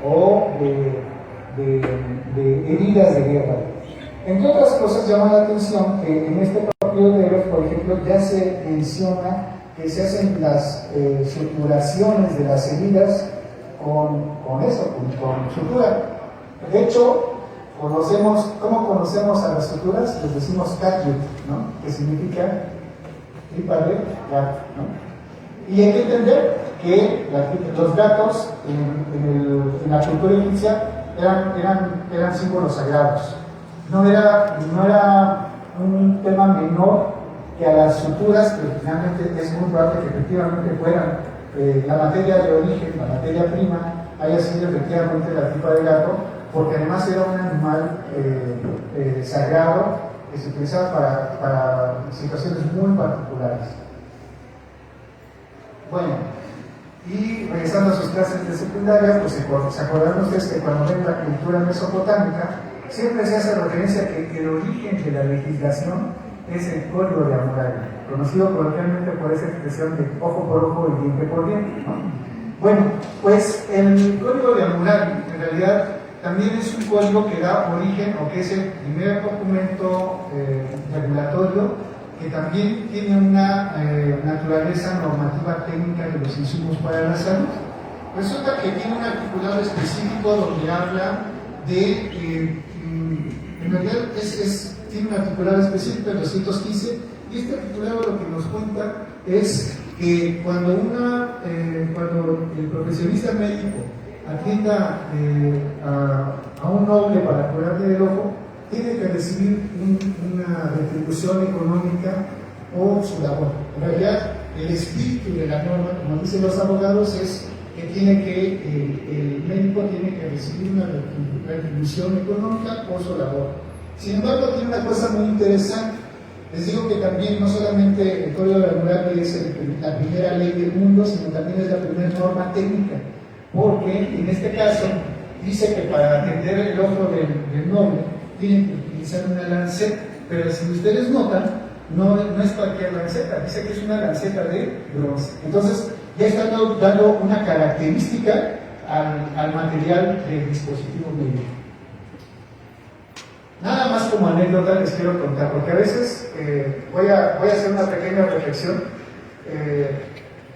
o de heridas de guerra. Entre otras cosas, llama la atención que en este papiro de Ebers, por ejemplo, ya se menciona que se hacen las suturaciones de las heridas con sutura. De hecho, ¿cómo conocemos a las suturas? Les decimos catgut, ¿no? Que significa tripa de gato, ¿no? Y hay que entender que los gatos en la cultura egipcia eran símbolos sagrados. No era un tema menor que a las suturas, que finalmente es muy probable que efectivamente fueran la materia de origen, la materia prima, haya sido efectivamente la tripa de gato, porque además era un animal sagrado que se utilizaba para situaciones muy particulares. Bueno, y regresando a sus clases de secundaria, pues se acordarán ustedes que cuando ven la cultura mesopotámica, siempre se hace referencia a que el origen de la legislación es el Código de Hammurabi, conocido coloquialmente por esa expresión de ojo por ojo y diente por diente, ¿no? Bueno, pues el Código de Hammurabi en realidad también es un código que da origen, o que es el primer documento regulatorio que también tiene una naturaleza normativa técnica de los insumos para la salud. Resulta que tiene un articulado específico donde habla de, en realidad tiene un articulado específico, el 215, y este articulado lo que nos cuenta es que cuando el profesionista médico atienda a un noble para curarle el ojo, tiene que recibir una retribución económica por su labor. En realidad, el espíritu de la norma, como dicen los abogados, es que el médico tiene que recibir una retribución económica por su labor. Sin embargo, tiene una cosa muy interesante. Les digo que también no solamente el Código de Hammurabi es la primera ley del mundo, sino también es la primera norma técnica, porque en este caso dice que para atender el ojo del noble tienen que utilizar una lanceta, pero si ustedes notan, no es cualquier lanceta, dice que es una lanceta de bronce. Entonces ya están dando una característica al material del dispositivo médico. Nada más como anécdota les quiero contar, porque a veces voy a hacer una pequeña reflexión.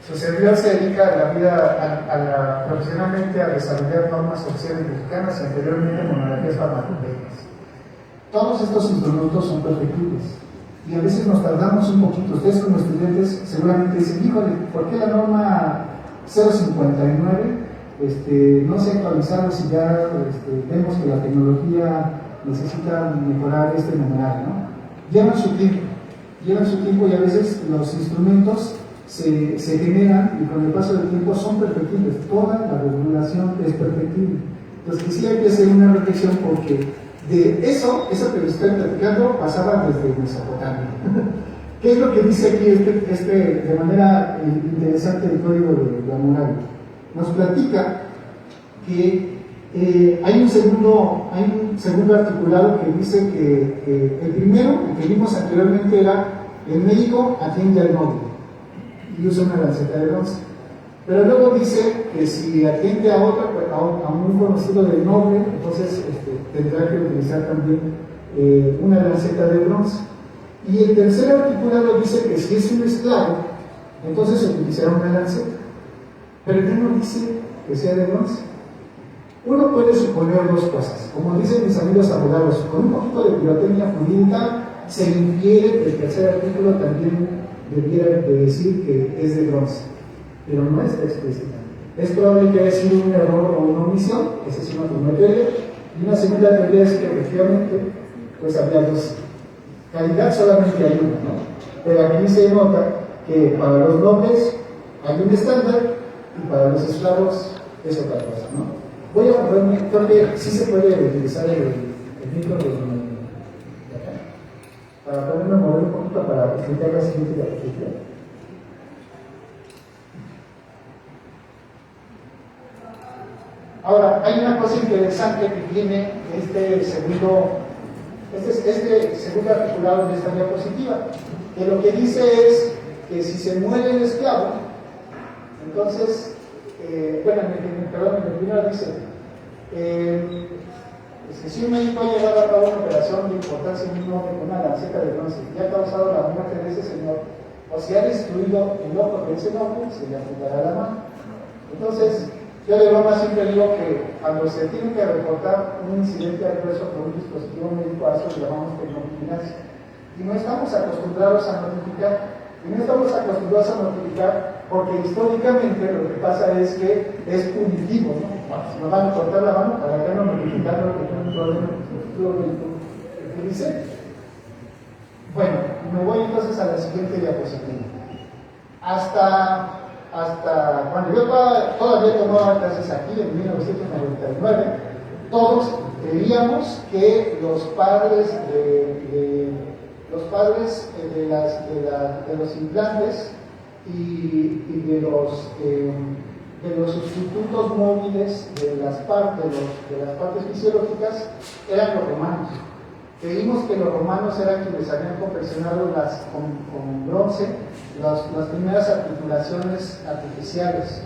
Su servidor se dedica a la vida, profesionalmente a desarrollar normas oficiales mexicanas y anteriormente monografías farmacológicas. Todos estos instrumentos son perfectibles y a veces nos tardamos un poquito. Ustedes como estudiantes seguramente dicen, híjole, ¿por qué la norma 059 no se ha actualizado si ya vemos que la tecnología necesita mejorar este numeral, ¿no? Llevan su tiempo y a veces los instrumentos se generan y con el paso del tiempo son perfectibles. Toda la regulación es perfectible. Entonces sí hay que hacer una reflexión, porque de eso que les estoy platicando pasaba desde Mesopotamia. ¿Qué es lo que dice aquí de manera interesante el Código de Hammurabi? Nos platica que hay un segundo articulado que dice que el primero, el que vimos anteriormente, era el médico atiende al noble y usa una lanceta de bronce. Pero luego dice que si atiende a un conocido del noble, entonces tendrá que utilizar también una lanceta de bronce. Y el tercer articulado dice que si es un esclavo, entonces utilizará una lanceta. Pero ya no dice que sea de bronce. Uno puede suponer dos cosas. Como dicen mis amigos abogados, con un poquito de pirotecnia jurídica se infiere que el tercer artículo también debiera de decir que es de bronce, pero no está explícita. Es probable que haya sido un error o una omisión, esa es una primera teoría, y una segunda teoría es que efectivamente pues había dos. Calidad solamente hay una, ¿no? Pero aquí se nota que para los nobles hay un estándar y para los esclavos es otra cosa, ¿no? Voy a moverme, creo que sí se puede utilizar el micro de acá, para poderme mover un poquito para explicar la siguiente diapositiva. Ahora, hay una cosa interesante que tiene este segundo articulado en esta diapositiva, que lo que dice es que si se muere el esclavo, entonces, en el primero dice, Si un médico ha llevado a cabo una operación de importancia en un hombre con una lanceta de bronce y ha causado la muerte de ese señor, o si ha destruido el ojo de ese hombre, se le amputará la mano. Entonces, yo de broma siempre digo que cuando se tiene que reportar un incidente adverso por un dispositivo médico, a eso le llamamos tecnovigilancia. Y no estamos acostumbrados a notificar. Y no estamos acostumbrados a notificar porque históricamente lo que pasa es que es punitivo, ¿no? Si nos van a cortar la mano, ¿para qué no notificarlo que tiene un problema que dice? Bueno, me voy entonces a la siguiente diapositiva. Cuando yo todavía tomaba clases aquí en 1999, todos creíamos que los padres de los implantes y de los sustitutos móviles de las partes fisiológicas eran los romanos. Creímos que los romanos eran quienes habían confeccionado con bronce las primeras articulaciones artificiales.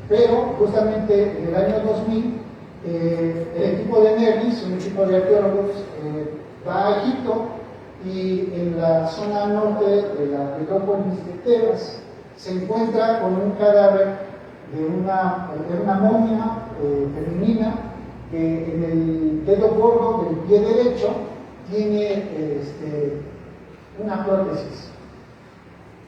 Pero justamente en el año 2000, el equipo de Nervis, un equipo de arqueólogos, va a Egipto y en la zona norte de la metrópolis de Tebas se encuentra con un cadáver de una momia femenina que en el dedo gordo del pie derecho tiene una prótesis.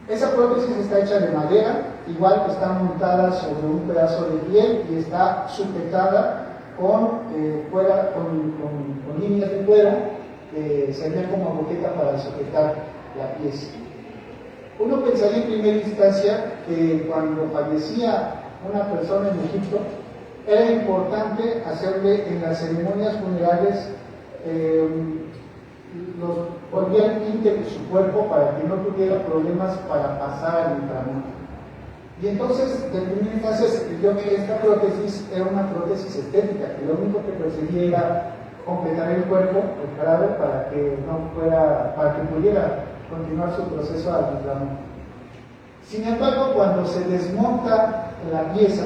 Esa prótesis está hecha de madera, igual que está montada sobre un pedazo de piel y está sujetada con líneas de cuero que servían como boqueta para sujetar la pieza. Uno pensaría en primera instancia que cuando fallecía una persona en Egipto era importante hacerle en las ceremonias funerarias volvían íntegro su cuerpo para que no tuviera problemas para pasar al inframundo. Y entonces, de primera instancia, se creyó que esta prótesis era una prótesis estética, que lo único que perseguía era completar el cuerpo, el cadáver, para que pudiera continuar su proceso al inframundo. Sin embargo, cuando se desmonta la pieza,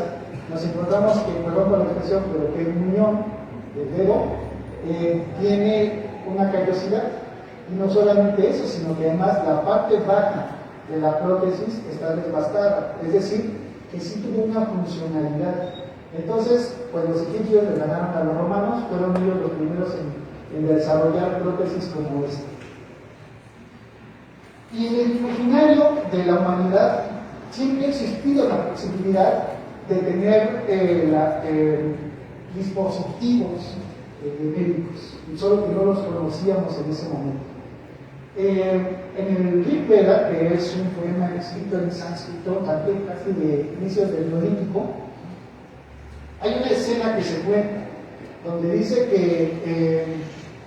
nos encontramos que, perdón por la expresión, pero que el muñón del dedo tiene una callosidad. Y no solamente eso, sino que además la parte baja de la prótesis está devastada, es decir, que sí tuvo una funcionalidad. Entonces, pues los egipcios le ganaron a los romanos, fueron ellos los primeros en desarrollar prótesis como esta. Y en el imaginario de la humanidad siempre ha existido la posibilidad de tener dispositivos médicos, solo que no los conocíamos en ese momento. En el Rig Veda, que es un poema escrito en sánscrito, también casi de inicios del Neolítico, hay una escena que se cuenta donde dice que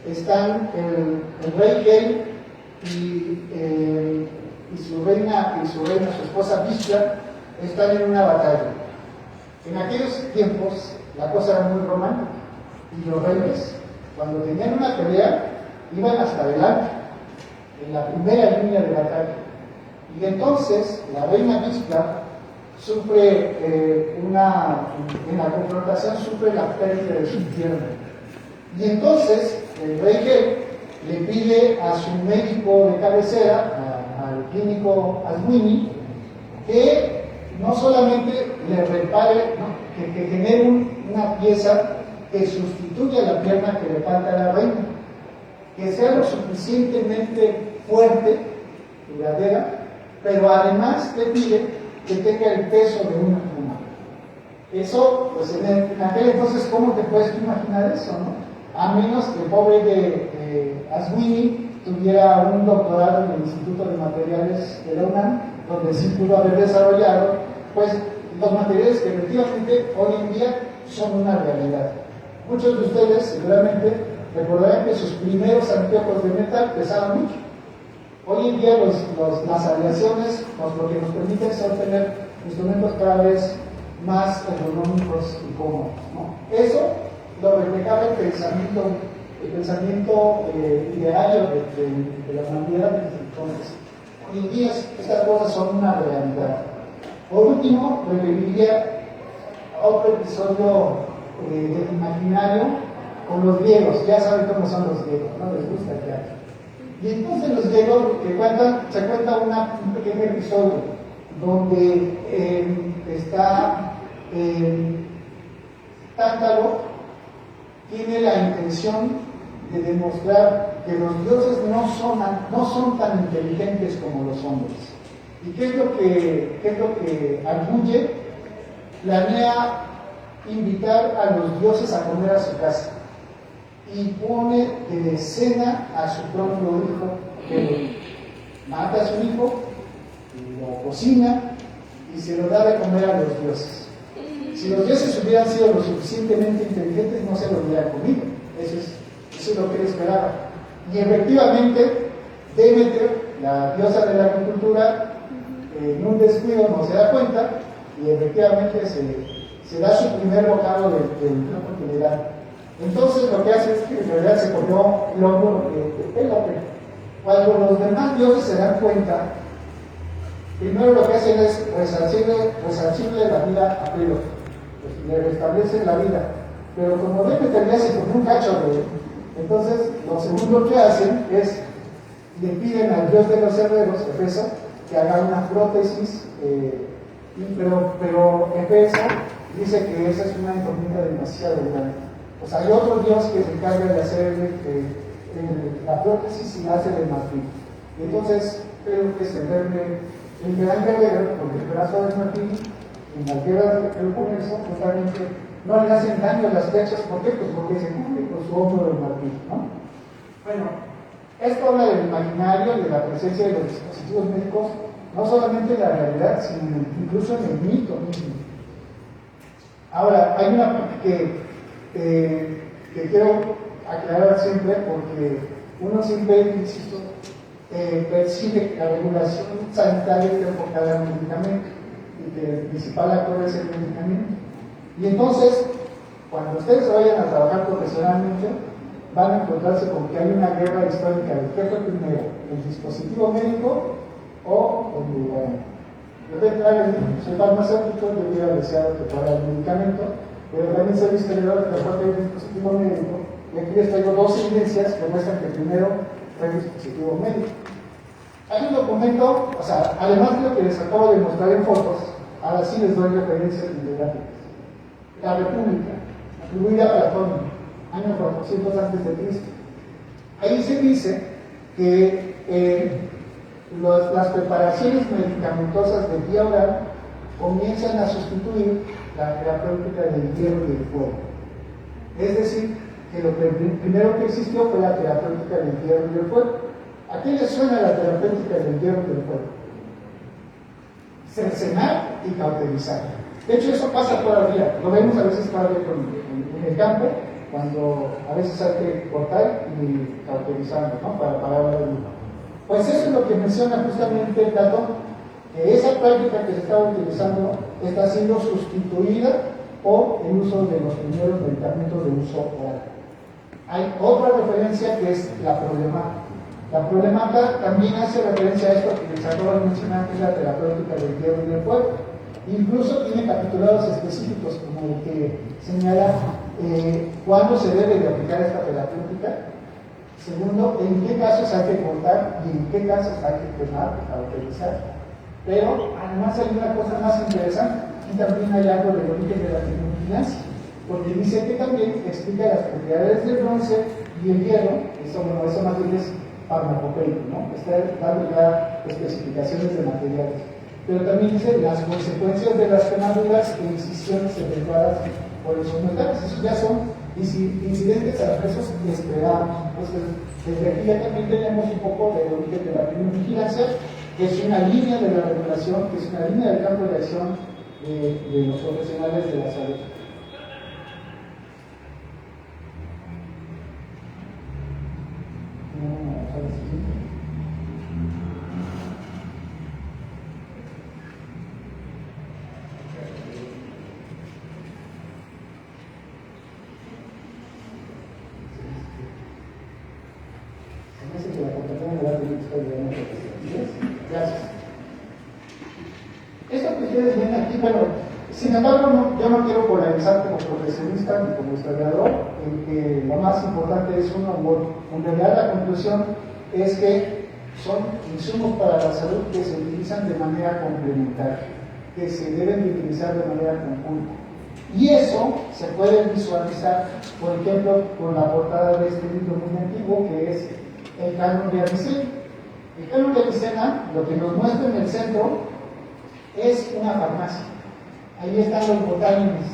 están el rey Kel y su reina, su esposa Vishla, están en una batalla. En aquellos tiempos la cosa era muy romántica y los reyes, cuando tenían una pelea, iban hasta adelante, en la primera línea de batalla. Y entonces la reina Vishla sufre en la confrontación sufre la pérdida de su pierna. Y entonces el rey Kel le pide a su médico de cabecera, al clínico Aswini, que no solamente le repare, que genere una pieza que sustituya la pierna que le falta a la reina, que sea lo suficientemente fuerte, duradera, pero además le pide que tenga el peso de una pluma. Eso, pues en aquel entonces, ¿cómo te puedes imaginar eso, no? A menos que el pobre de Aswini tuviera un doctorado en el Instituto de Materiales de la UNAM, donde sí pudo haber desarrollado, pues, los materiales que efectivamente hoy en día son una realidad. Muchos de ustedes seguramente recordarán que sus primeros anteojos de metal pesaban mucho. Hoy en día las aleaciones lo que nos permiten es obtener instrumentos cada vez más ergonómicos y cómodos, ¿no? Eso lo reflejaba el pensamiento ideario de la humanidad desde entonces. Hoy en día estas cosas son una realidad. Por último, referiría a otro episodio del imaginario con los griegos. Ya saben cómo son los griegos, ¿no? Les gusta el teatro. Y entonces los griegos se cuenta un pequeño episodio donde está Tántalo tiene la intención de demostrar que los dioses no son tan inteligentes como los hombres. ¿Y qué es lo que arguye? Planea invitar a los dioses a comer a su casa y pone de escena a su propio hijo, que mata a su hijo, lo cocina y se lo da de comer a los dioses. Si los dioses hubieran sido lo suficientemente inteligentes, no se lo hubieran comido. Eso es lo que él esperaba. Y efectivamente, Demeter, la diosa de la agricultura, en un descuido no se da cuenta y efectivamente se da su primer bocado del plato que le dan. Entonces lo que hace es que en realidad se comió el hongo del hombre. Cuando los demás dioses se dan cuenta, primero lo que hacen es resarcirle la vida a Pelo, pues le restablecen la vida. Pero como Demeter ya se comió un cacho de él, entonces lo segundo que hacen es le piden al dios de los herreros, Hefesto, que haga una prótesis, pero Hefesto dice que esa es una encomienda demasiado grande. Pues hay otro dios que se encarga de hacer la prótesis y hace el marfil. Y entonces, creo que es el gran guerrero, porque el brazo del marfil, en la guerra del comercio, totalmente no le hacen daño a las flechas. ¿Por qué? Pues porque se cubre con su hombro del marfil, ¿no? Bueno, esto habla del imaginario, de la presencia de los dispositivos médicos, no solamente en la realidad, sino incluso en el mito mismo. Ahora, hay una parte que quiero aclarar siempre, porque uno siempre, insisto, percibe que la regulación sanitaria está enfocada en el medicamento y que el principal actor es el medicamento. Y entonces, cuando ustedes vayan a trabajar profesionalmente, van a encontrarse con que hay una guerra histórica de qué fue primero, el dispositivo médico o el medicamento. Yo soy farmacéutico, yo hubiera deseado que fuera el medicamento, pero también soy historiador de la parte del dispositivo médico, y aquí les traigo dos evidencias que muestran que primero fue el dispositivo médico. Hay un documento, o sea, además de lo que les acabo de mostrar en fotos, ahora sí les doy referencias bibliográficas. La República, atribuida a Platón, año 400 a.C. Ahí se dice que las preparaciones medicamentosas de vía oral comienzan a sustituir la terapéutica del hierro y del fuego. Es decir, que lo primero que existió fue la terapéutica del hierro y del fuego. ¿A qué le suena la terapéutica del hierro y del fuego? Cercenar y cauterizar. De hecho, eso pasa todavía. Lo vemos a veces todavía en el campo, cuando a veces hay que cortar y cauterizar, ¿no? Para parar la luz. Pues eso es lo que menciona justamente Platón, que esa práctica que se estaba utilizando está siendo sustituida por el uso de los primeros medicamentos de uso oral. Hay otra referencia que es la problemática. La problemática también hace referencia a esto que les acabo de mencionar, que es la terapéutica del hierro y del fuego. Incluso tiene capitulados específicos, como el que señala cuándo se debe de aplicar esta terapéutica. Segundo, en qué casos hay que cortar y en qué casos hay que quemar para utilizar. Pero además hay una cosa más interesante, y también hay algo del origen de la termodinámica, porque dice que también explica las propiedades del bronce y el hierro. Eso más bien es farmacopeico, ¿no? Está dando ya especificaciones de materiales. Pero también dice las consecuencias de las quemaduras e incisiones efectuadas por esos metales. Esos ya son incidentes adversos que esperamos. Entonces, desde aquí ya también tenemos un poco del origen de la vigilancia, que es una línea de la regulación, que es una línea del campo de acción de los profesionales de la salud. Gracias. Esto que ustedes ven aquí, bueno, Sin embargo, yo no quiero polarizar como profesionista ni como historiador, en que lo más importante es uno u otro. En realidad, la conclusión es que son insumos para la salud que se utilizan de manera complementaria, que se deben de utilizar de manera conjunta. Y eso se puede visualizar, por ejemplo, con la portada de este libro muy antiguo, que es el Canon de Avicena. El Canon de Avicena, lo que nos muestra en el centro, es una farmacia. Ahí están los botánicos,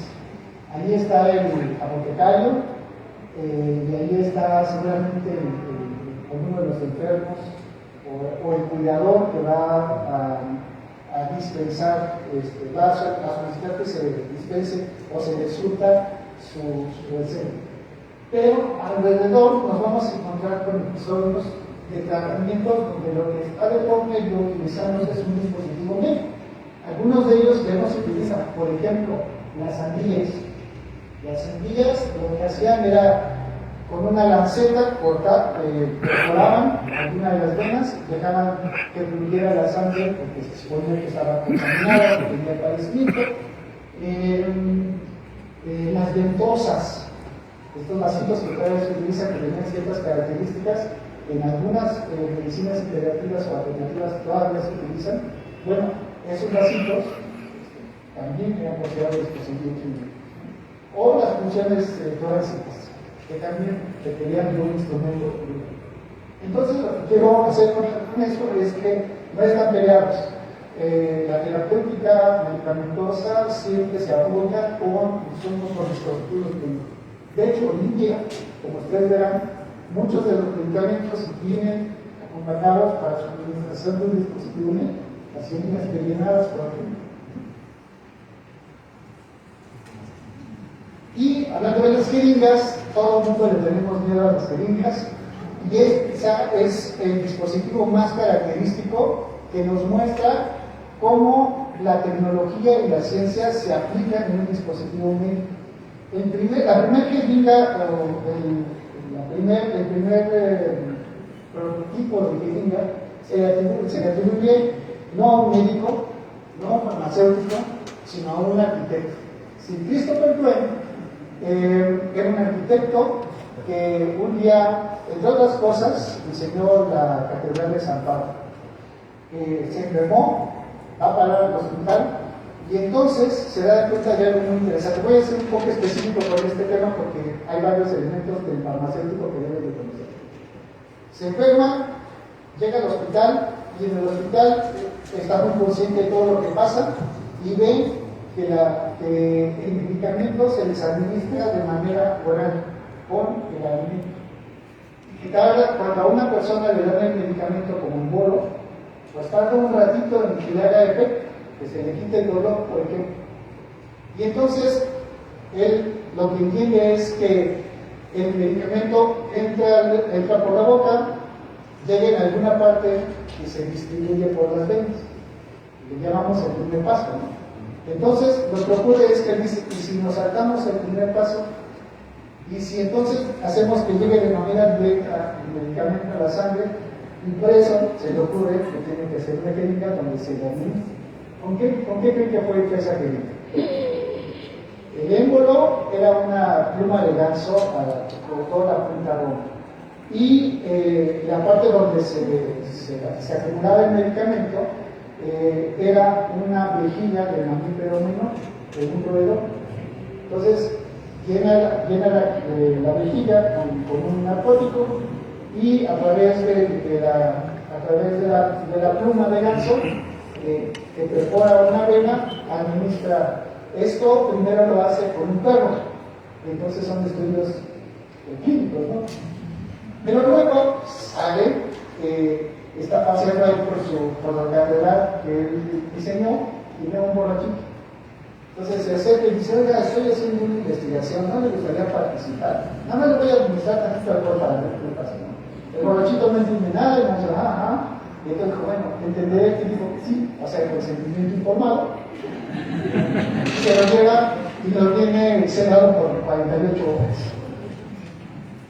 ahí está el apotecario, y ahí está seguramente uno de los enfermos o el cuidador que va a dispensar, va a solicitar que se dispense o se le surta su receta. Pero alrededor nos vamos a encontrar con episodios de tratamientos donde lo que está de por medio utilizamos es un dispositivo médico. Algunos de ellos que no se utilizan, por ejemplo, las sandías. Las sandías lo que hacían era con una lanceta perforaban alguna de las venas, dejaban que fluyera la sangre porque se suponía que estaba contaminada, que tenía padecimiento. Las ventosas, estos vasitos que todavía se utilizan, que tenían ciertas características, en algunas medicinas integrativas o alternativas todavía se utilizan. Bueno, esos vasitos también eran considerados dispositivos químicos. O las funciones torácicas, que también requerían de un instrumento. Entonces, lo que quiero hacer con esto es que no están peleados. La terapéutica medicamentosa siempre se apoya con insumos con dispositivos químicos. De hecho, hoy en día, como ustedes verán, muchos de los medicamentos vienen acompañados para su administración de un dispositivo médico, las jeringas rellenadas, por ejemplo. Y hablando de las jeringas, todo el mundo le tenemos miedo a las jeringas, y quizá es el dispositivo más característico que nos muestra cómo la tecnología y la ciencia se aplican en un dispositivo médico. La primera jeringa, el primer prototipo de jeringa se le atribuye no a un médico, no a un farmacéutico, sino a un arquitecto. Sir Christopher Wren era un arquitecto que un día, entre otras cosas, diseñó la Catedral de San Pablo. Se enfermó, va a parar al hospital, y entonces se da cuenta de algo muy interesante. Voy a ser un poco específico con este tema porque hay varios elementos del farmacéutico que deben de conocer. Se enferma, llega al hospital, y en el hospital está muy consciente de todo lo que pasa y ve que el medicamento se les administra de manera oral con el alimento. Y cuando a una persona le dan el medicamento como un bolo, pues tarda un ratito en que le haga efecto, que se le quite el dolor, por ejemplo. Y entonces él lo que entiende es que el medicamento entra por la boca, llega en alguna parte y se distribuye por las venas. Le llamamos el primer paso, ¿no? Entonces, lo que ocurre es que él dice, y si nos saltamos el primer paso, y si entonces hacemos que llegue de manera directa el medicamento a la sangre, y por eso se le ocurre que tiene que ser una jeringa donde se le administra. ¿Con qué creen que fue hecha esa jeringa? El émbolo era una pluma de ganso con toda la punta roma. Y la parte donde se acumulaba el medicamento era una vejiga de mamífero menor, de un roedor. Entonces, llena la vejiga con un narcótico y a través de la pluma de ganso que perfora una vena, administra. Esto primero lo hace con un perro, entonces son estudios clínicos, ¿no? Pero luego sale, está paseando ahí por la catedral que él diseñó y ve a un borrachito. Entonces se acerca y dice, oiga, estoy haciendo una investigación, ¿no le gustaría participar? Nada más le voy a administrar tantito alcohol para ver qué pasa, ¿no? El borrachito no entiende nada y me dice, ajá. Y entonces dijo, bueno, entenderé que dijo que sí, o sea, el consentimiento informado. Se lo lleva y lo tiene cerrado por 48 horas.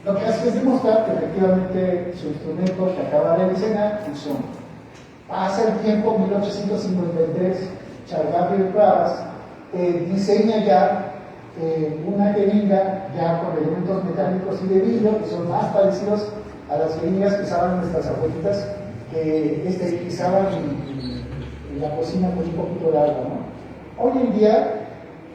Lo que hace es demostrar que efectivamente su instrumento que acaba de diseñar funciona. Pasa el tiempo, 1853, Charles Gabriel Pravas diseña ya una jeringa ya con elementos metálicos y de vidrio que son más parecidos a las jeringas que usaban nuestras abuelitas, que esterilizaban en la cocina con un poquito de agua, ¿no? Hoy en día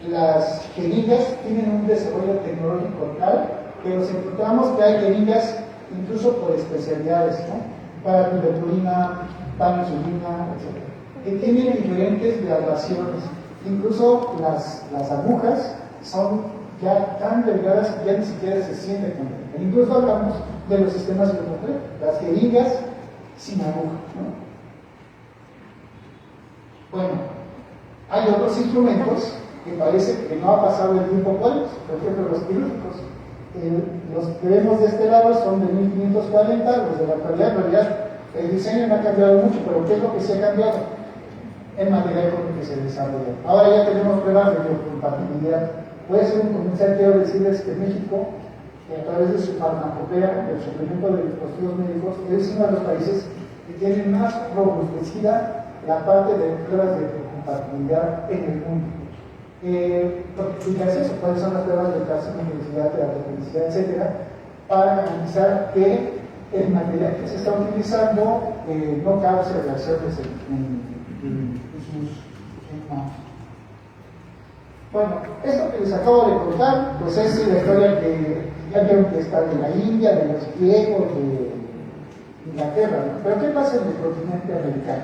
las jeringas tienen un desarrollo tecnológico tal que nos encontramos que hay jeringas incluso por especialidades, ¿no? Para tuberculina, para insulina, etc. Que tienen diferentes graduaciones. Incluso las agujas son ya tan delgadas que ya ni siquiera se sienten con ella. Incluso hablamos de los sistemas de mujer, las jeringas sin aguja, ¿no? Bueno, hay otros instrumentos que parece que no ha pasado el tiempo cuáles, por ejemplo los quirúrgicos. Los que vemos de este lado son de 1540, los de la actualidad, en realidad el diseño no ha cambiado mucho, pero ¿qué es lo que se ha cambiado? El material con el que se desarrolla. Ahora ya tenemos pruebas de biocompatibilidad. Puede ser un comercial, quiero decirles que México, a través de su farmacopea, el suplemento de dispositivos médicos, es uno de los países que tiene más robustecida la parte de pruebas de biocompatibilidad en el mundo. Lo que explica es eso, cuáles son las pruebas de carcinogenicidad, de patogenicidad, etcétera, para garantizar que el material que se está utilizando no cause reacciones en sus humanos. Bueno, esto que les acabo de contar, pues es la historia que ya vieron que está de la India, de los griegos, de Inglaterra, ¿no? Pero ¿qué pasa en el continente americano?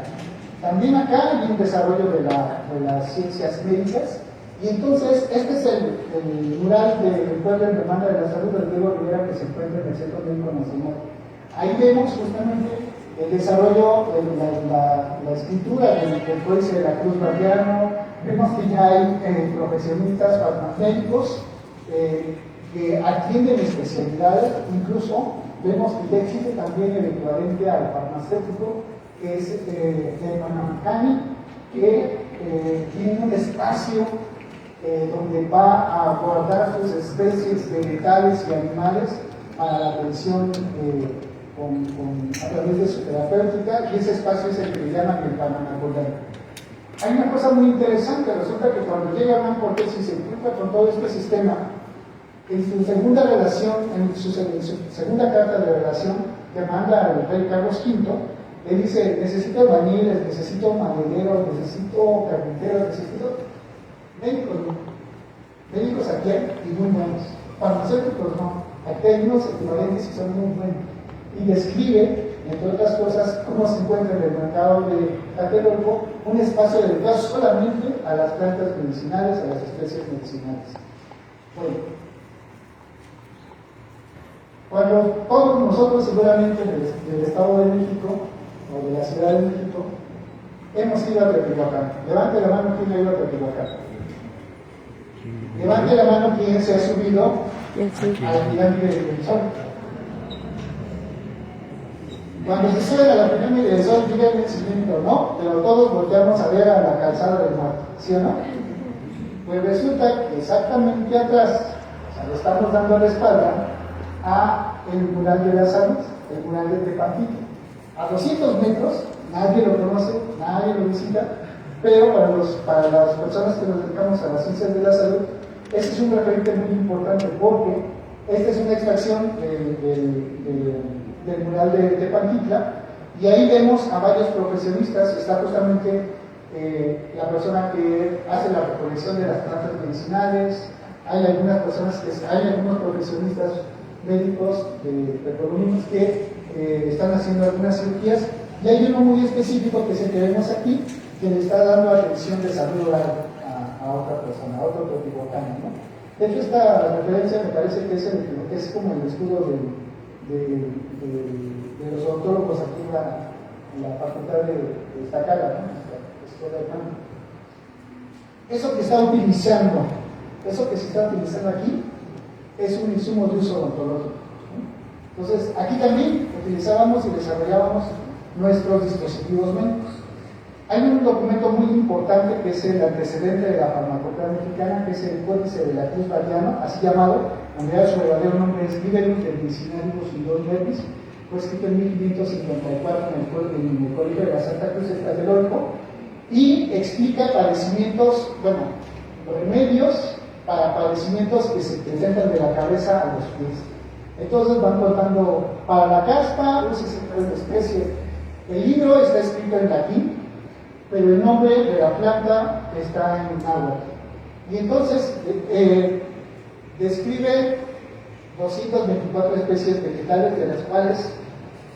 También acá hay un desarrollo de las ciencias médicas. Y entonces, este es el mural del pueblo en demanda de la salud del Diego Rivera que se encuentra en el Centro Médico Nacional. Ahí vemos justamente el desarrollo, la escritura del códice de la Cruz Mariano. Vemos que ya hay profesionistas farmacéuticos que atienden especialidades. Incluso vemos que ya existe también el equivalente al farmacéutico, que es el Manamacani, que tiene un espacio donde va a guardar sus especies vegetales y animales para la atención a través de su terapéutica, y ese espacio es el que le llaman el Panamacordán. Hay una cosa muy interesante, resulta que cuando llega Hernán Cortés y se encuentra con todo este sistema, en su segunda relación, en su segunda carta de relación que manda al rey Carlos V, le dice: necesito albañiles, necesito madereros, necesito carpinteros, necesito médicos aquí hay y muy buenos, farmacéuticos no, aquí hay unos equivalentes y son muy buenos. Y describe, entre otras cosas, cómo se encuentra en el mercado de Tlatelolco un espacio dedicado solamente a las plantas medicinales, a las especies medicinales. Bueno, cuando todos nosotros seguramente del Estado de México o de la Ciudad de México hemos ido a Teotihuacán, levante la mano quien ha ido a Teotihuacán. Levante la mano quien se ha subido a la pirámide del Sol. Cuando se sube a la pirámide del Sol, díganme si bien o no, pero todos volteamos a ver a la calzada del muerto, ¿sí o no? Pues resulta que exactamente atrás, o sea, le estamos dando la espalda a el mural de la salud, el mural de Tepantito. A 200 metros, nadie lo conoce, nadie lo visita, pero para las personas que nos dedicamos a las ciencias de la salud, ese es un referente muy importante, porque esta es una extracción del mural de Tepantitla, y ahí vemos a varios profesionistas. Está justamente la persona que hace la recolección de las plantas medicinales, hay algunas personas hay algunos profesionistas médicos de que están haciendo algunas cirugías, y hay uno muy específico que es el que vemos aquí, que le está dando atención de salud oral a otra persona, a otro teotihuacano, ¿no? De hecho, esta referencia me parece que es como el escudo de los odontólogos aquí en la facultad de Iztacala, ¿no? La escuela de Campo. Eso que se está utilizando aquí es un insumo de uso odontológico, ¿no? Entonces, aquí también utilizábamos y desarrollábamos nuestros dispositivos médicos. Hay un documento muy importante que es el antecedente de la farmacopea mexicana, que es el Códice de la Cruz Mariano, así llamado, en realidad su verdadero nombre es Liberum Medicinalibus Indol Verbis, fue escrito en 1554 en el Colegio de la Santa Cruz de Tlatelolco, y explica padecimientos, bueno, remedios para padecimientos que se presentan de la cabeza a los pies. Entonces van contando para la caspa, úsese tal especie. El libro está escrito en latín, pero el nombre de la planta está en náhuatl. Y entonces describe 224 especies vegetales, de las cuales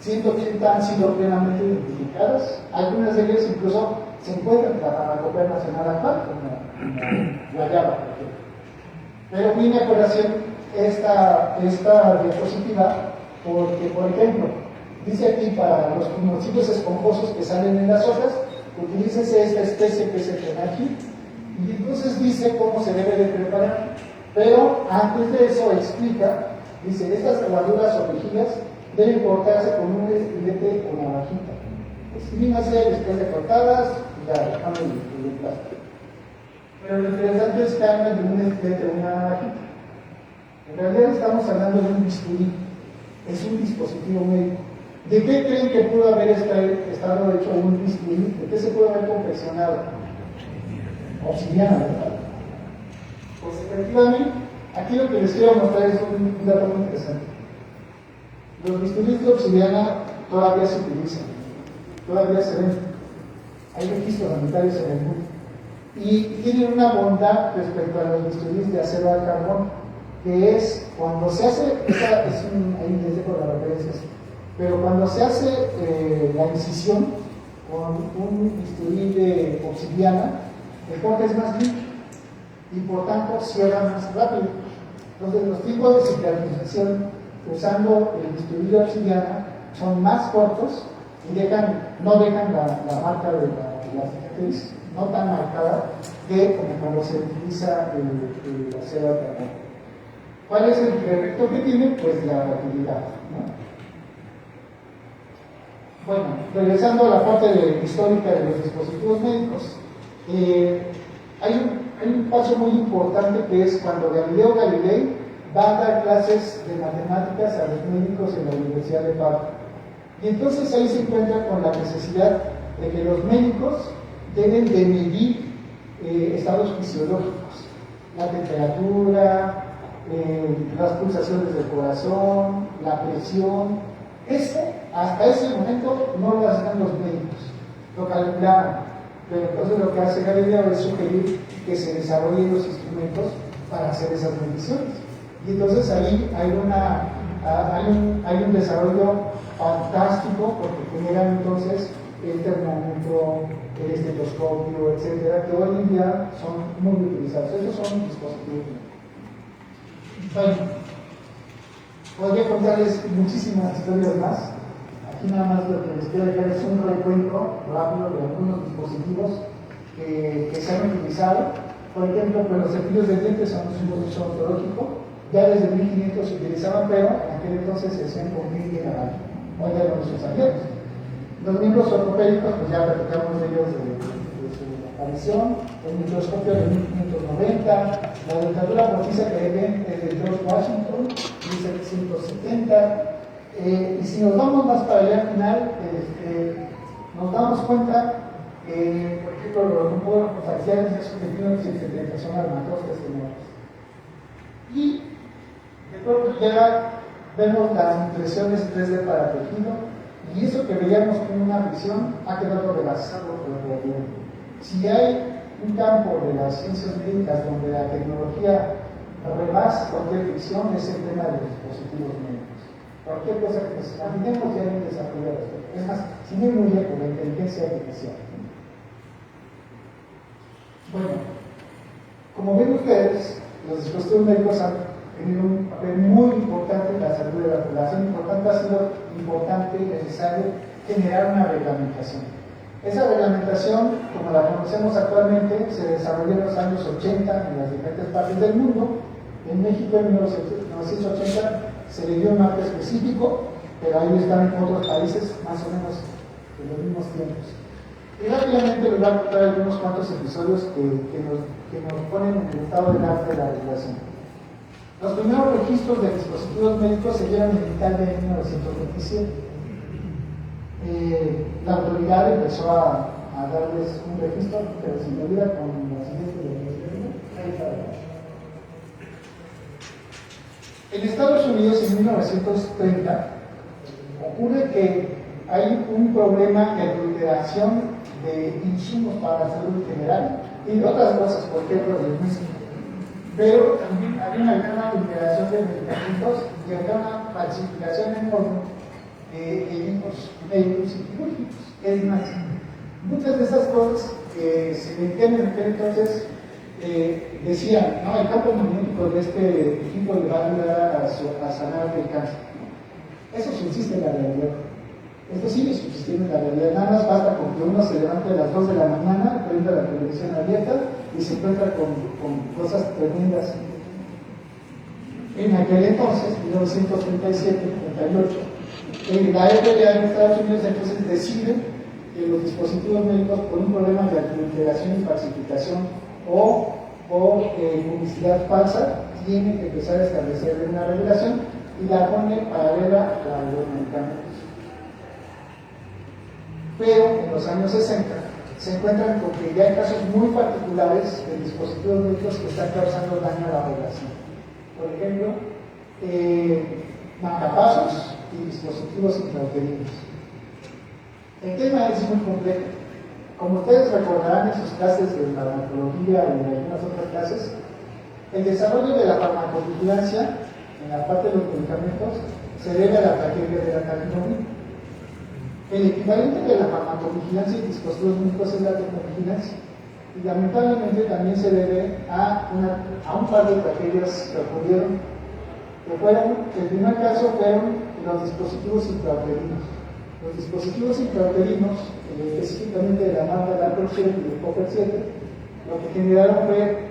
180 han sido plenamente identificadas. Algunas de ellas incluso se encuentran en la Farmacopea Nacional actual, como la guayaba, por ejemplo. Pero viene a colación esta diapositiva porque, por ejemplo, dice aquí para los pulmoncillos esponjosos que salen en las hojas, utilícese esta especie que es el tenaji, y entonces dice cómo se debe de preparar. Pero antes de eso explica, dice, estas levaduras o mejillas deben cortarse con un estilete o navajita. Escríbanse después de cortadas y ya dejan el plástico. Pero lo interesante es que hablan de un estilete o una navajita. En realidad estamos hablando de un bisturí, es un dispositivo médico. ¿De qué creen que pudo haber estado hecho un bisturí? ¿De qué se pudo haber confeccionado? Obsidiana, ¿verdad? Pues efectivamente, aquí lo que les quiero mostrar es un dato muy interesante. Los bisturíes de obsidiana todavía se utilizan, todavía se ven. Hay registros sanitarios en el mundo. Y tienen una bondad respecto a los bisturíes de acero al carbón, que es cuando se hace, ahí les dejo las referencias, pero cuando se hace la incisión con un bisturí de obsidiana, el corte es más limpio y por tanto cierra más rápido. Entonces los tipos de cicatrización usando el bisturí de obsidiana son más cortos y no dejan la marca de la cicatriz, no tan marcada que como cuando se utiliza el acero al carbón. ¿Cuál es el efecto que tiene? Pues la durabilidad, ¿no? Bueno, regresando a la parte histórica de los dispositivos médicos, hay un paso muy importante que es cuando Galileo Galilei va a dar clases de matemáticas a los médicos en la Universidad de Padua. Y entonces ahí se encuentra con la necesidad de que los médicos deben de medir estados fisiológicos, la temperatura, las pulsaciones del corazón, la presión. Hasta ese momento no lo hacían los médicos, lo calculaban. Pero entonces lo que hace Galileo es sugerir que se desarrollen los instrumentos para hacer esas mediciones. Y entonces ahí hay un desarrollo fantástico porque generan entonces el termómetro, el estetoscopio, etcétera, que hoy en día son muy utilizados. Esos son dispositivos. Bueno, podría contarles muchísimas historias más. Aquí nada más lo que les quiero dejar es un recuento rápido de algunos dispositivos que se han utilizado. Por ejemplo, pues los cepillos de dientes son un uso ontológico. Ya desde 1500 se utilizaban, pero en aquel entonces se hacían con fil y canal. Hoy ya los usan abiertos. Los miembros ortopédicos, pues ya platicamos de ellos de su aparición. El microscopio de 1590, la dentadura postiza que ven es de George Washington, 1770. Y si nos vamos más para allá al final, nos damos cuenta que, por ejemplo, los nucleos faciales es un 1970, son armatosas señores. Y de pronto ya vemos las impresiones 3D para tejido, y eso que veíamos como una visión ha quedado rebasado por la realidad. Si hay un campo de las ciencias médicas donde la tecnología rebasa cualquier ficción, es el tema de los dispositivos médicos. Cualquier cosa que nos imaginemos ya hay un desarrollo al respecto. Es más, sin ir muy lejos, la inteligencia artificial. Bueno, como ven ustedes, los dispositivos médicos han tenido un papel muy importante en la salud de la población. Ha sido importante y necesario generar una reglamentación. Esa reglamentación, como la conocemos actualmente, se desarrolló en los años 80 en las diferentes partes del mundo. En México, en 1980, se le dio un marco específico, pero ahí están en otros países más o menos en los mismos tiempos. Y rápidamente les voy a contar algunos cuantos episodios que nos ponen en el estado del arte de la regulación. Los primeros registros de dispositivos médicos se dieron en Italia en 1927. La autoridad empezó a darles un registro, pero sin olvidar con la siguiente de En Estados Unidos, en 1930, ocurre que hay un problema de adulteración de insumos para la salud en general y de otras cosas, por ejemplo, del whisky. Pero también había una gran adulteración de medicamentos y había una falsificación enorme de equipos médicos y quirúrgicos. Es más, muchas de esas cosas que se metían en aquel entonces decían, no, el campo magnético de este equipo le va a ayudar a sanar el cáncer. Eso subsiste en la realidad. Esto sigue subsistiendo en la realidad. Nada más basta con que uno se levante a las 2 de la mañana, prenda la televisión abierta y se encuentra con cosas tremendas. En aquel entonces, 1937-38, la FDA en Estados Unidos entonces decide que los dispositivos médicos por un problema de adulteración y falsificación o publicidad falsa tienen que empezar a establecer una regulación y la pone paralela a los medicamentos. Pero en los años 60 se encuentran con que ya hay casos muy particulares de dispositivos médicos que están causando daño a la población. Por ejemplo, marcapasos y dispositivos intrauterinos. El tema es muy complejo. Como ustedes recordarán en sus clases de farmacología y en algunas otras clases, el desarrollo de la farmacovigilancia en la parte de los medicamentos se debe a la tragedia de la talidomida. El equivalente de la farmacovigilancia y dispositivos médicos es la tecnovigilancia. Y lamentablemente también se debe a un par de tragedias que ocurrieron. El primer caso fueron los dispositivos intrauterinos. Los dispositivos intrauterinos, específicamente de la marca de Apple 7 y de Popper 7, lo que generaron fue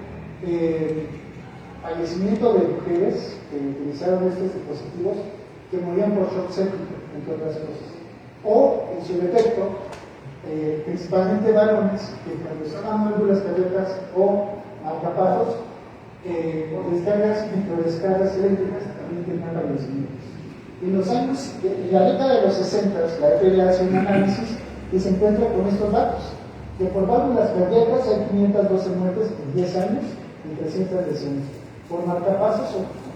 fallecimiento de mujeres que utilizaron estos dispositivos que morían por shock séptico, entre otras cosas. O, en su defecto, principalmente varones que cuando usaban válvulas cardíacas o marcapasos, por microdescargas eléctricas también tenían fallecimientos. En la década de los 60, la FDA hace un análisis y se encuentra con estos datos, que por válvulas cardíacas hay 512 muertes en 10 años y 300 lesiones. Por marcapasos,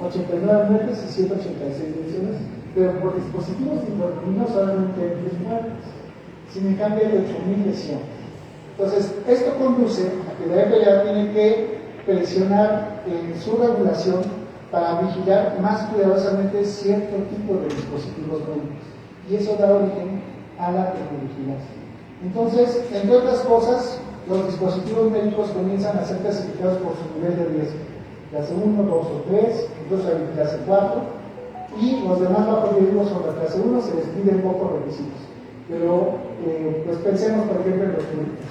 89 muertes y 186 lesiones, pero por dispositivos intrauterinos solamente hay 10 muertes. Sin en cambio hay 8.000 lesiones. Entonces, esto conduce a que la FDA tiene que presionar en su regulación para vigilar más cuidadosamente cierto tipo de dispositivos médicos. Y eso da origen a la tecnovigilancia. Entonces, entre otras cosas, los dispositivos médicos comienzan a ser clasificados por su nivel de riesgo. Clase 1, 2 o 3, incluso hay clase 4, y los demás bajos riesgos son la clase 1, se les piden pocos requisitos. Pero, pues pensemos, por ejemplo, en los médicos.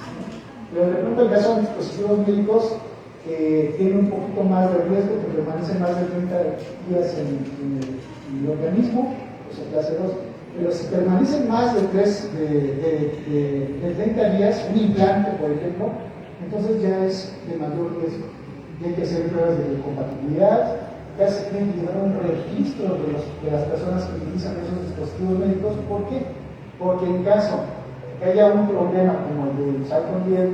Pero de pronto ya son dispositivos médicos que tienen un poquito más de riesgo, que permanecen más de 30 días en el organismo, o sea, clase 2. Pero si permanecen más de 30 días, un implante, por ejemplo, entonces ya es de mayor riesgo. Y hay que hacer pruebas de compatibilidad, casi tienen que llevar un registro de las personas que utilizan esos dispositivos médicos. ¿Por qué? Porque en caso que haya un problema como el del Salcon-10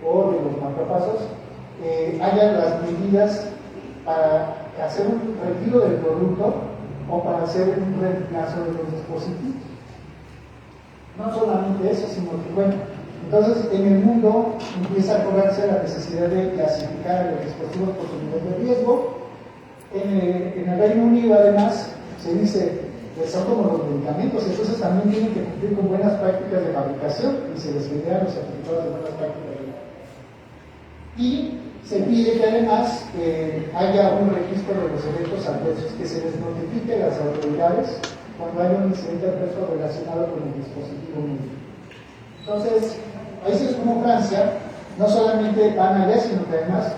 o de los marcapasos, haya las medidas para hacer un retiro del producto o para hacer un reemplazo de los dispositivos. No solamente eso, sino que, bueno, entonces en el mundo empieza a cobrarse la necesidad de clasificar los dispositivos por su nivel de riesgo. En el Reino Unido, además, se dice que son como los medicamentos, entonces también tienen que cumplir con buenas prácticas de fabricación y se les generan los certificados de buenas prácticas. Y se pide que además haya un registro de los eventos adversos, que se les notifique a las autoridades cuando haya un incidente adverso relacionado con el dispositivo médico. Entonces, países como Francia no solamente van allá, sino que además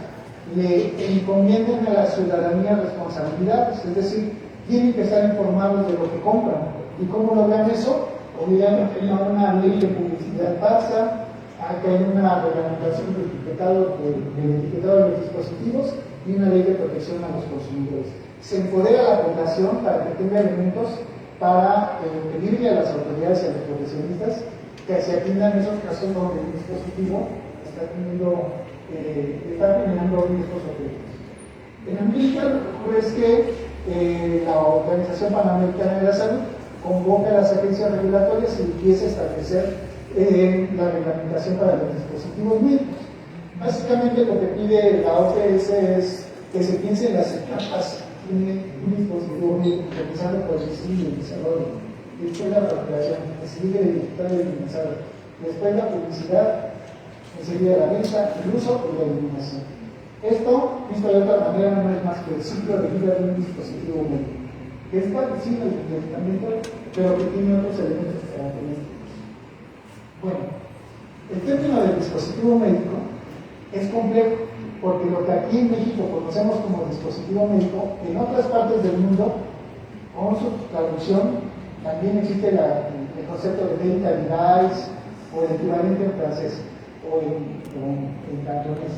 le encomiendan a la ciudadanía responsabilidades, es decir, tienen que estar informados de lo que compran. ¿Y cómo logran eso? Obligando que haya una ley de publicidad falsa, a que haya una reglamentación del etiquetado de los dispositivos y una ley de protección a los consumidores. Se empodera a la población para que tenga elementos para pedirle a las autoridades y a los profesionistas que se atiendan esos casos donde el dispositivo está generando riesgos objetivos. En América lo que ocurre es que la Organización Panamericana de la Salud convoca a las agencias regulatorias y empieza a establecer la reglamentación para los dispositivos médicos. Básicamente lo que pide la OPS es que se piense en las etapas de un dispositivo médico, empezando por el diseño y el desarrollo, después la regulación, enseguida el editar y el ensamblaje, después la publicidad, enseguida la venta, el uso y la eliminación. Esto, visto de otra manera, no es más que el ciclo de vida de un dispositivo médico, que es parecido al medicamento, pero que tiene otros elementos característicos. Bueno, el término del dispositivo médico es complejo, porque lo que aquí en México conocemos como dispositivo médico, en otras partes del mundo, con su traducción, también existe el concepto de medical device o el equivalente en francés o en cantonés.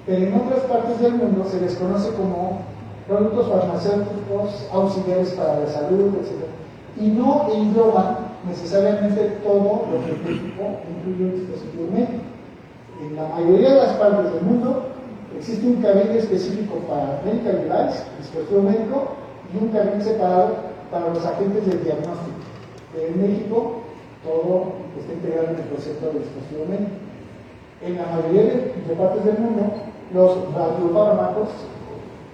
Pero en otras partes del mundo se les conoce como productos farmacéuticos auxiliares para la salud, etc. Y no engloban necesariamente todo lo que en México incluye un dispositivo médico. En la mayoría de las partes del mundo existe un carril específico para medical device, dispositivo médico, y un carril separado para los agentes de diagnóstico. En México, todo está integrado en el concepto de dispositivo médico. En la mayoría de partes del mundo, los radiofármacos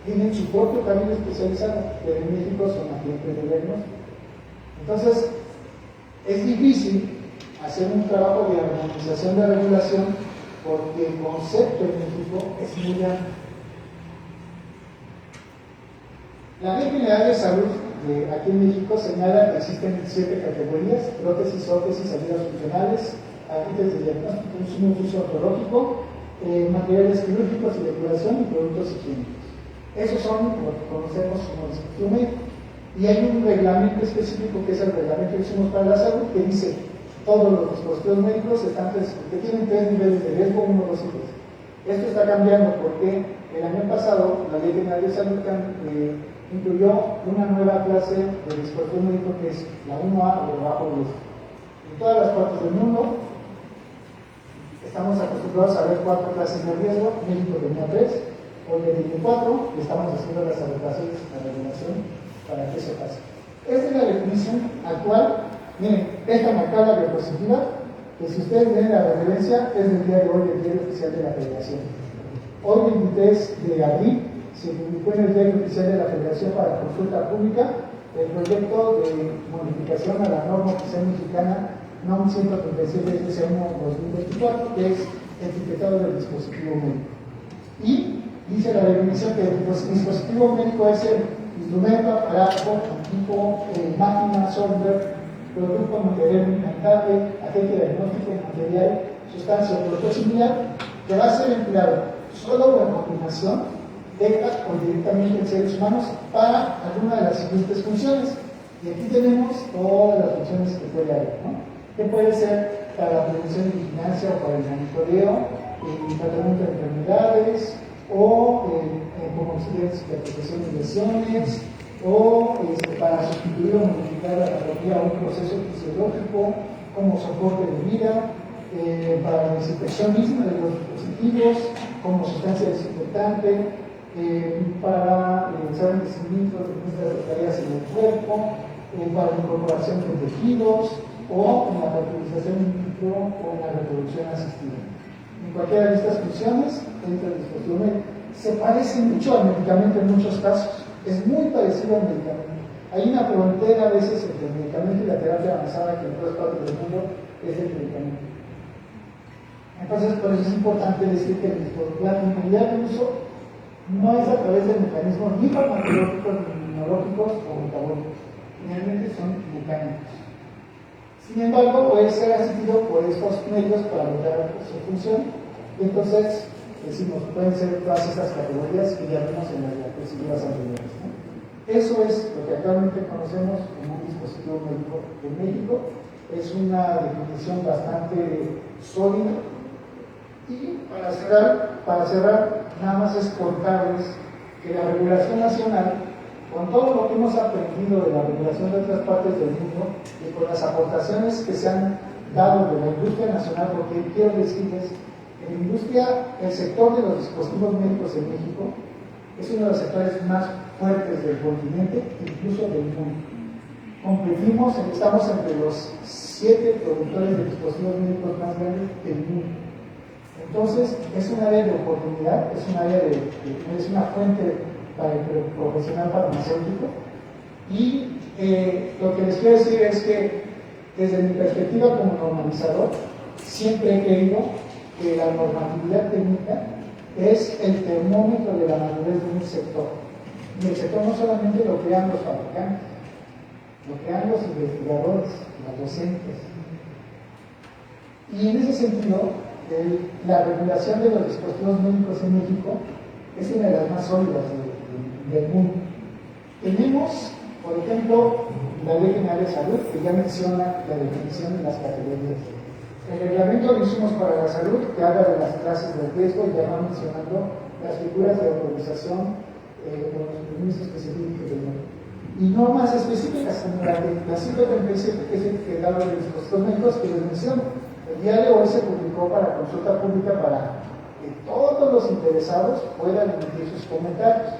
tienen su propio carril especializado, pero en México son agentes de diagnóstico. Entonces, es difícil hacer un trabajo de armonización de regulación porque el concepto en México es muy amplio. La Ley General de Salud aquí en México señala que existen 7 categorías: prótesis, órtesis, ayudas funcionales, agentes de diagnóstico, insumo de uso ontológico, materiales quirúrgicos y de curación y productos higiénicos. Esos son lo que conocemos como dispositivo médico. Y hay un reglamento específico que es el reglamento de insumos para la salud que dice todos los dispositivos médicos que tienen 3 niveles de riesgo, 1, 2 y 3. Esto está cambiando porque el año pasado la Ley General de Salud incluyó una nueva clase de dispositivo médico que es la 1A o de bajo riesgo. En todas las partes del mundo estamos acostumbrados a ver 4 clases de riesgo. México tenía 3, hoy ya tiene 4 y estamos haciendo las adaptaciones a la regulación para que eso pase. Esta es la definición actual. Miren, esta marcada la diapositiva, que si ustedes ven la referencia, es del día de hoy, el diario oficial de la Federación. Hoy, 23 de abril, se publicó en el diario oficial de la Federación para consulta pública el proyecto de modificación a la norma oficial mexicana NOM 137 SC1-2024, que es etiquetado del dispositivo médico. Y dice la definición que el dispositivo médico es el instrumento, aparato, equipo, máquina, software, producto material implantable, agente diagnóstico, material, sustancia o producto similar, que va a ser empleado solo o en combinación, directa o directamente en seres humanos, para alguna de las siguientes funciones. Y aquí tenemos todas las funciones que puede haber, ¿no? Que puede ser para la prevención y vigilancia o para el monitoreo, el tratamiento de enfermedades, o como auxiliar de cicatrización de lesiones, o para sustituir o modificar la patología a un proceso fisiológico como soporte de vida, para la desinfección misma de los dispositivos como sustancia desinfectante, para el envejecimiento de nuestras tareas en el cuerpo, para la incorporación de tejidos o en la fertilización in vitro o en la reproducción asistida. En cualquiera de estas funciones entra el dispositivo médico. Se parece mucho al medicamento en muchos casos. Es muy parecido al medicamento. Hay una frontera a veces entre el medicamento y la terapia avanzada que en todas partes del mundo es el medicamento. Entonces, por eso es importante decir que la finalidad de uso no es a través de mecanismos ni farmacológicos, ni inmunológicos o metabólicos. Finalmente son mecánicos. Sin embargo, puede ser asistido por estos medios para lograr su función. Entonces, decimos, pueden ser todas estas categorías que ya vimos en las diapositivas anteriores, ¿no? Eso es lo que actualmente conocemos como un dispositivo médico en México. Es una definición bastante sólida. Y para cerrar, nada más es contarles que la regulación nacional, con todo lo que hemos aprendido de la regulación de otras partes del mundo y con las aportaciones que se han dado de la industria nacional, porque quiero decirles, en la industria, el sector de los dispositivos médicos en México es uno de los sectores más fuertes del continente, incluso del mundo. Competimos, estamos entre los 7 productores de dispositivos médicos más grandes del mundo. Entonces, es un área de oportunidad, es una fuente para el profesional farmacéutico. Y lo que les quiero decir es que, desde mi perspectiva como normalizador, siempre he creído que la normatividad técnica es el termómetro de la madurez de un sector. Y el sector no solamente lo crean los fabricantes, lo crean los investigadores, los docentes. Y en ese sentido, la regulación de los dispositivos médicos en México es una de las más sólidas del mundo. Tenemos, por ejemplo, la Ley General de Salud, que ya menciona la definición de las categorías. El reglamento de insumos para la salud, que habla de las clases de riesgo, y ya va mencionando las figuras de autorización con los permisos específicos del mundo. Y normas específicas, como la 137, que es el que habla de dispositivos médicos, que les menciono. El día de hoy se publicó para consulta pública para que todos los interesados puedan emitir sus comentarios.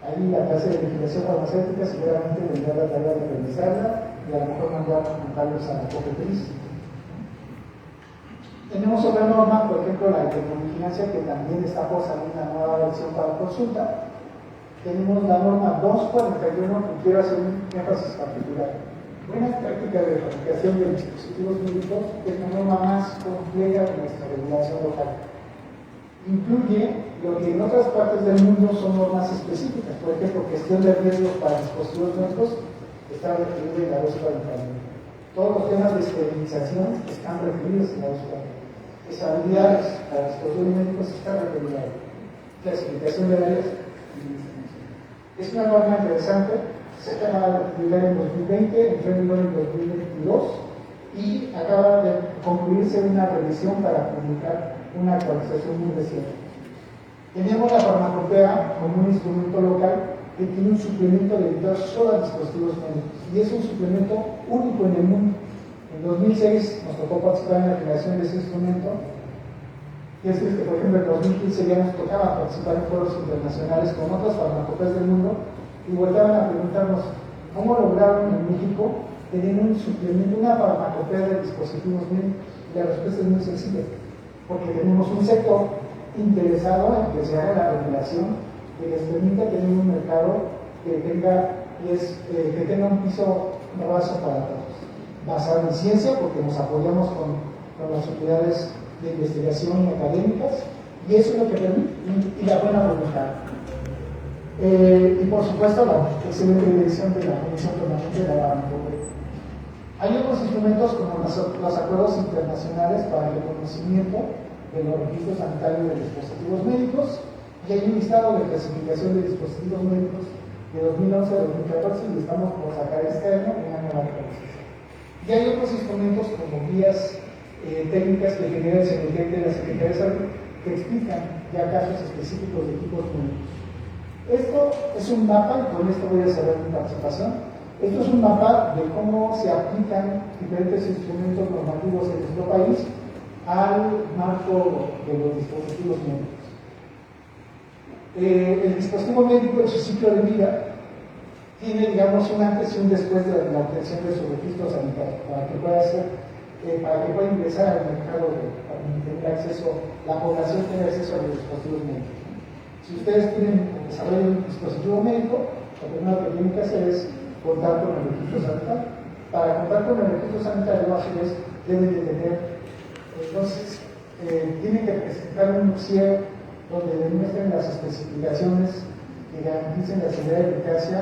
Ahí la clase de vigilancia farmacéutica seguramente vendrá la tarea de revisarla y a lo mejor mandar comentarios a la COFEPRIS. Tenemos otra norma, por ejemplo, la de termovigilancia, que también está por salir una nueva versión para consulta. Tenemos la norma 241, que quiero hacer un énfasis particular. Buena práctica de fabricación de dispositivos médicos es la norma más compleja de nuestra regulación local. Incluye lo que en otras partes del mundo son normas específicas. Por ejemplo, gestión de riesgos para dispositivos médicos está referido en la 241. Todos los temas de esterilización están referidos en la 241. Estabilidades para dispositivos médicos están referidas. Clasificación de áreas. Es una norma interesante. Se acaba de publicar en 2020, entró en vigor en 2022 y acaba de concluirse una revisión para publicar una actualización muy reciente. Tenemos la farmacopea como un instrumento local que tiene un suplemento dedicado solo a dispositivos médicos y es un suplemento único en el mundo. En 2006 nos tocó participar en la creación de ese instrumento. Y es que, por ejemplo, en 2015 ya nos tocaba participar en foros internacionales con otras farmacopeas del mundo y voltaban a preguntarnos cómo lograron en México tener un suplemento, una farmacopea de dispositivos médicos. Y la respuesta es muy sencilla, porque tenemos un sector interesado en que se haga la regulación que les permita tener un mercado que tenga un piso raso para todos, basado en ciencia, porque nos apoyamos con las unidades de investigación académicas, y eso es lo que permite, y la buena voluntad. Y por supuesto la excelente dirección de la Comisión Permanente de la Farmacopea. Hay otros instrumentos como los acuerdos internacionales para el reconocimiento de los registros sanitarios de dispositivos médicos, y hay un listado de clasificación de dispositivos médicos de 2011 a 2014 y estamos por sacar este año una nueva actualización. Y hay otros instrumentos como guías técnicas que genera el CNT de la Secretaría de Salud que explican ya casos específicos de equipos médicos. Esto es un mapa, y con esto voy a cerrar mi participación. Esto es un mapa de cómo se aplican diferentes instrumentos normativos en nuestro país al marco de los dispositivos médicos. El dispositivo médico en su ciclo de vida tiene, digamos, un antes y un después de la obtención de su registro sanitario, para que pueda ingresar al mercado, para tener acceso, la población tenga acceso a los dispositivos médicos. Si ustedes quieren desarrollar un dispositivo médico, lo primero que tienen que hacer es contar con el registro sanitario. Para contar con el registro sanitario, a su vez, deben de tener, entonces, tienen que presentar un dossier donde demuestren las especificaciones que garanticen la seguridad de eficacia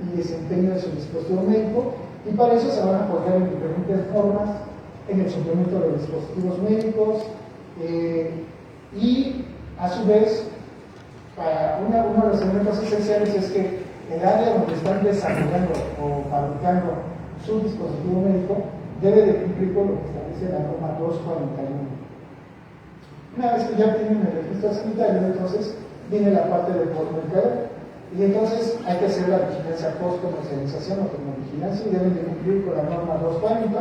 y desempeño de su dispositivo médico, y para eso se van a apoyar en diferentes formas, en el suplemento de los dispositivos médicos, y a su vez, uno de los elementos esenciales es que el área donde están desarrollando o fabricando su dispositivo médico debe de cumplir con lo que establece la norma 241. Una vez que ya tienen el registro sanitario, entonces viene la parte de postmercado, y entonces hay que hacer la vigilancia post-comercialización o termovigilancia y deben de cumplir con la norma 240.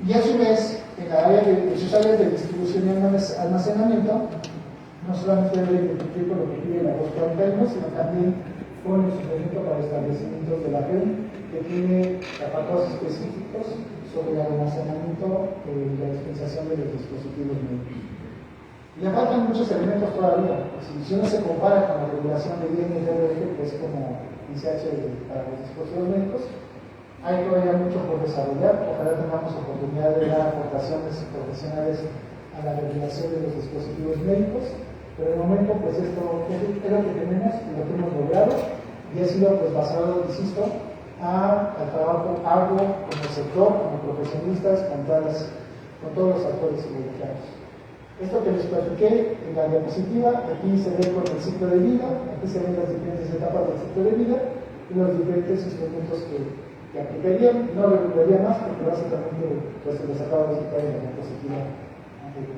Y a su vez, en sus áreas de distribución y almacenamiento, no solamente deben de cumplir con lo que pide la 241, sino también con el suplemento para establecimientos de la FEM, que tiene apartados específicos sobre el almacenamiento y la dispensación de los dispositivos médicos. Le faltan muchos elementos todavía. Si uno se compara con la regulación de INDRF, que es como ICH para los dispositivos médicos, hay todavía mucho por desarrollar. Ojalá tengamos oportunidad de dar aportaciones profesionales a la regulación de los dispositivos médicos, pero de momento pues esto es lo que tenemos y lo que hemos logrado, y ha sido pues basado, insisto, al trabajo arduo como sector, como profesionistas, con todos los actores involucrados. Esto que les platiqué en la diapositiva, aquí se ve con el ciclo de vida, aquí se ven las diferentes etapas del ciclo de vida y los diferentes instrumentos que aplicarían. No lo recuperaría más porque básicamente pues, se los acabo de explicar en la diapositiva anterior.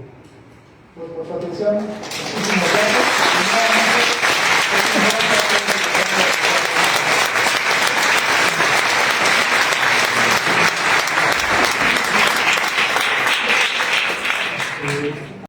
Pues por su atención, muchísimas gracias.